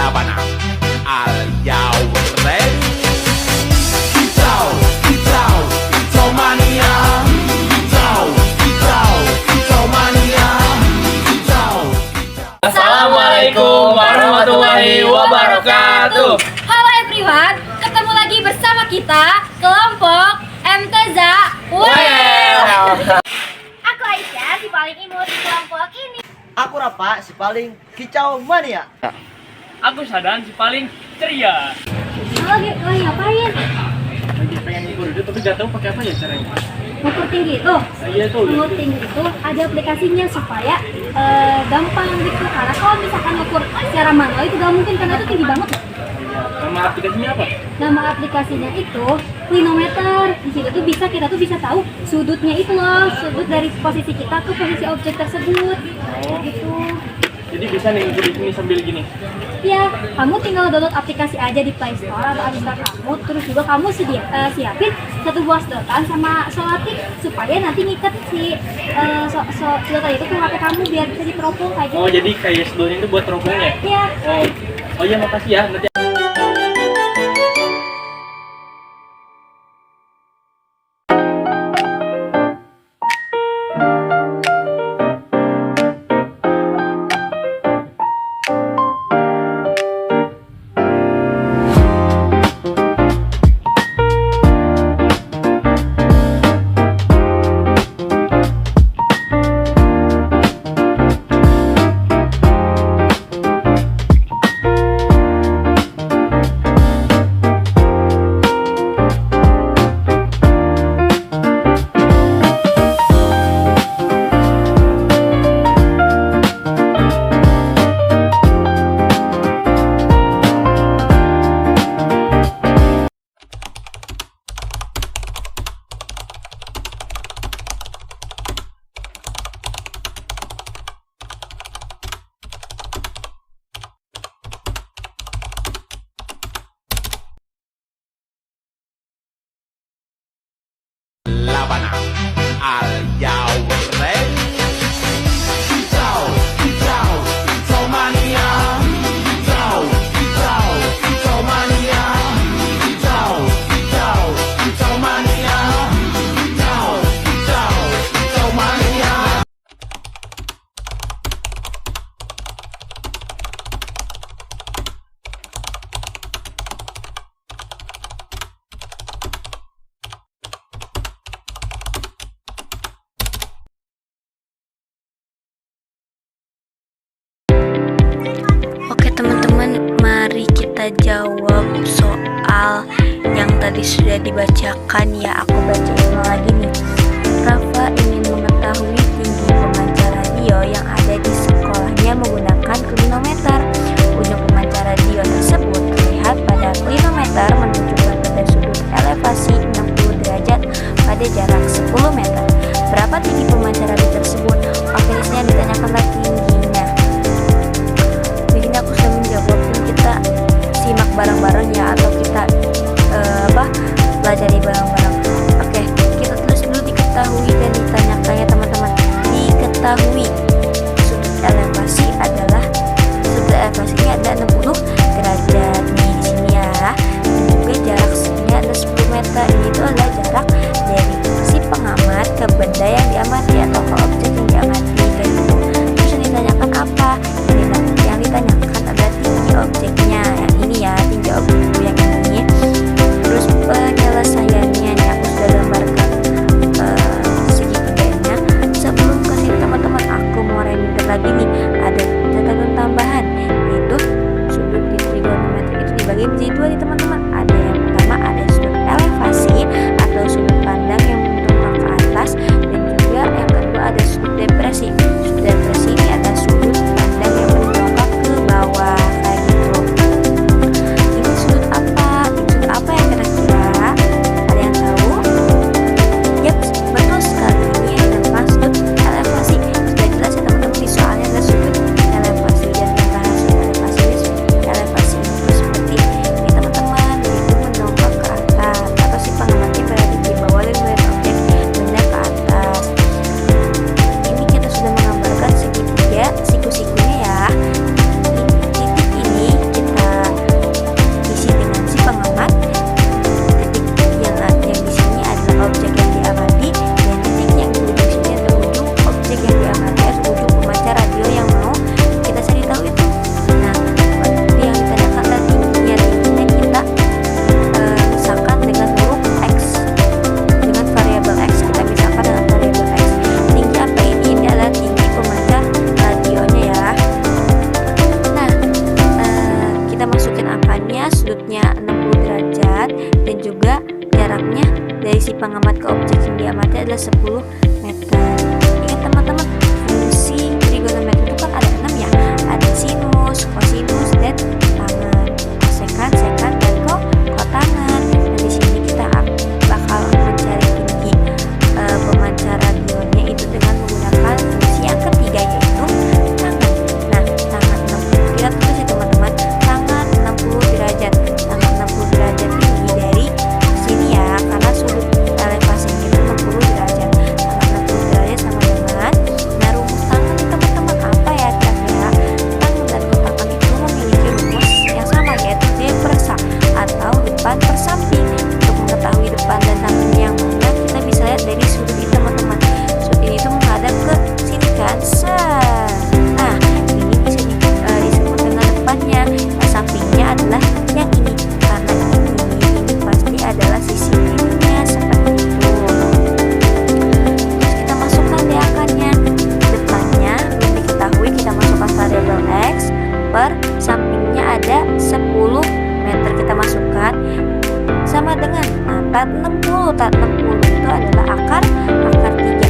laban. Are you ready? Kicau, kicau, kicau mania. Kicau, kicau, kicau mania. Kicau, kicau. Assalamualaikum warahmatullahi wabarakatuh. Halo everyone, ketemu lagi bersama kita kelompok MTZA WL. Aku Aisyah, si paling imut di kelompok ini. Aku Rafa, si paling kicau mania. Aku Sadan, si paling ceria. Lagi ngapain? Lagi pengen ngukur itu tapi gak tahu pakai apa ya caranya. Ngukur tinggi itu. Iya tuh. Ngukur tinggi itu ada aplikasinya supaya gampang gitu. Karena kalau misalkan ngukur secara manual itu gak mungkin karena itu tinggi banget. Nama aplikasinya apa? Nama aplikasinya itu Clinometer. Di situ tuh kita bisa tahu sudutnya itu loh, sudut dari posisi kita ke posisi objek tersebut. Gitu. Jadi bisa nih ngukur di sini sambil gini. Ya, kamu tinggal download aplikasi aja di Play Store atau App Store kamu. Terus juga kamu siapin satu buah sedotan sama solatik supaya nanti ngikat si sedotan itu ke HP kamu biar bisa diteropong kayak gitu. Oh, jadi kayak sedotan itu buat teropongnya? Iya. Oh iya, makasih ya. Nanti laban. Are you ready? Kicau, kicau, kicau mania. Kicau, kicau, kicau mania. Kicau, kicau, kicau mania. Kicau, kicau, kicau mania. Oke teman-teman, mari kita jawab soal yang tadi sudah dibacakan ya. Aku bacain lagi nih. Rafa ingin mengetahui tinggi pemancar radio yang ada di sekolahnya menggunakan klinometer. Ujung pemancar radio tersebut terlihat pada klinometer menunjukkan pada sudut elevasi 60 derajat pada jarak 10 meter. Berapa tinggi pemancar radio tersebut? Oke, di sini ditanyakanlah tingginya. Jadi aku sudah menjawab, dan kita simak bareng-bareng ya, atau kita pelajari bareng-bareng. Oke, kita tulis dulu diketahui dan ditanyakan ya teman-teman. Diketahui sudut elevasi adalah sudut elevasinya ada 60 derajat nih di sini ya. Dan juga jarak sini ada 10 meter. Ini itu adalah jarak dari si pengamat ke benda yang diamati atau ke objek yang diamati kayak gitu. Terus yang ditanyakan apa? Yang ditanyakan adalah tinggi objeknya yang ini ya, tinggi objek yang ini. Terus penyelesaiannya nih aku sudah gambarkan segitiganya. Sebelum ke sini teman-teman, aku mau reminder lagi nih, ada catatan tambahan, yaitu sudut di trigonometri itu dibagi menjadi dua nih teman-teman. Ada yang pertama ada sudut elevasi atau sudut pandang yang menunjuk ke atas, dan juga yang kedua ada sudut depresi. Sudut depresi ini ada sudut pandang yang menunjuk ke bawah kayak gitu. Ini sudut apa? Ini sudut apa ya kira-kira? Ada yang tahu? Yap, betul sekali. Ini adalah sudut elevasi. Sudah jelas ya teman-teman, di soalnya ada sudut elevasi, dan karena sudut elevasi ini sudut elevasi itu seperti ini teman-teman. sudutnya 60 derajat dan juga jaraknya dari si pengamat ke objek yang diamati adalah 10 meter. Ingat teman-teman, fungsi trigonometri itu kan ada 6 ya. Ada sinus, kosinus, dan tangan. Sekan, sekan, dan kotangan. Nah, di sini kita bakal mencari tinggi pemancar radionya itu dengan menggunakan fungsi yang ketiga, yaitu tangan. Nah, tangan 60, kita tulis ya teman-teman, tangan 60 derajat. Tangan 60 derajat ini dari sini ya, karena sudut elevasinya itu 60 derajat. Tangan 60 derajat sama dengan, nah rumus tangan nih teman-teman apa ya kira-kira? Tangan dan kotakan itu memiliki rumus yang sama, yaitu D per S atau depan per samping. Untuk mengetahui depan dan sampingnya yang mana, kita bisa lihat dari sudut ini teman-teman. Sudut ini tuh menghadap ke sini kan, nah ini bisa disebut dengan depannya. Nah, sampingnya adalah yang ini, karena ini pasti adalah sisi kirinya seperti itu. Terus kita masukkan deh angkanya. Depannya yang diketahui kita masukkan variabel X, per sampingnya ada 10 meter kita masukkan, sama dengan tat 60. Tat 60 itu adalah akar 3.